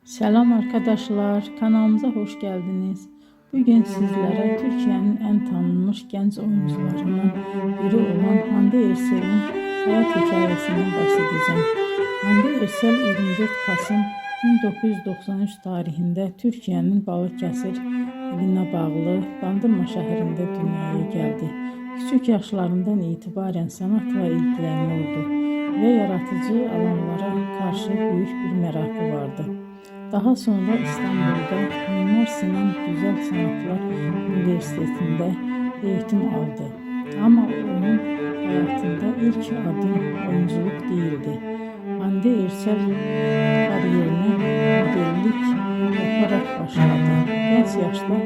Selam arkadaşlar, kanalımıza hoş geldiniz. Bugün sizlere Türkiye'nin en tanınmış genç oyuncularından biri olan Hande Erçel'in hayat hikayesinden bahsedeceğim. Hande Erçel 24 Kasım 1993 tarihinde Türkiye'nin Balıkesir iline bağlı Bandırma şehrinde dünyaya geldi. Küçük yaşlarından itibaren sanatla ilgileniyordu ve yaratıcı alanlara karşı büyük bir merakı vardı. Daha sonra İstanbul'da Mimar Sinan Güzel Sanatlar Üniversitesi'nde eğitim aldı. Ama onun hayatında ilk adım oyunculuk değildi. Hande Erçel kariyerine modellik yaparak başladı. Genç yaşta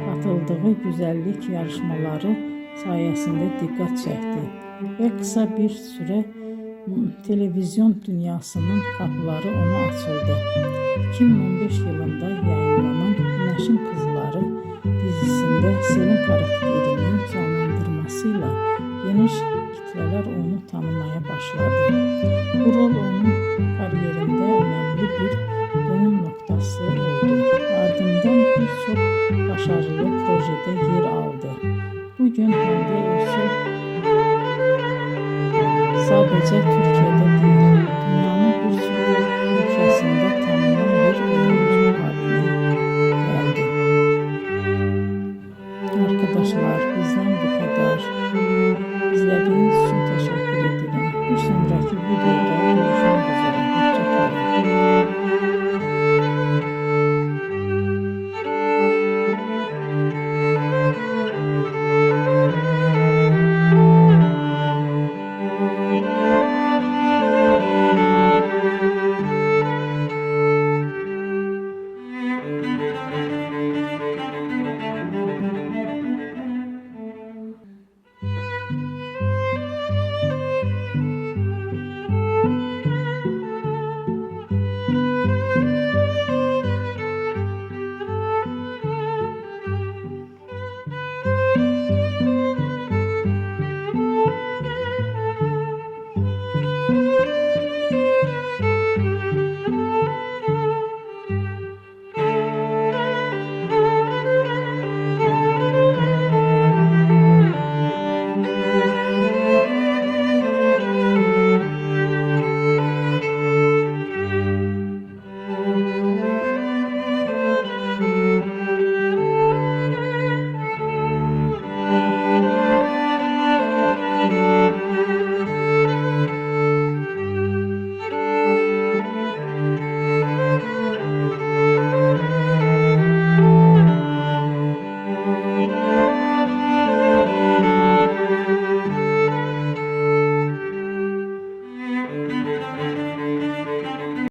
katıldığı güzellik yarışmaları sayesinde dikkat çekti ve kısa bir süre televizyon dünyasının kapıları ona açıldı. 2015 yılında yayınlanan Güneşin Kızları dizisinde Selin karakterinin canlandırmasıyla geniş kitleler onu tanımaya başladı. Bu rol onun kariyerinde önemli bir dönüm noktası oldu. Ardından birçok başarılı projede yer aldı. Bugün Hande Erçel sadece Türkiye'de değil,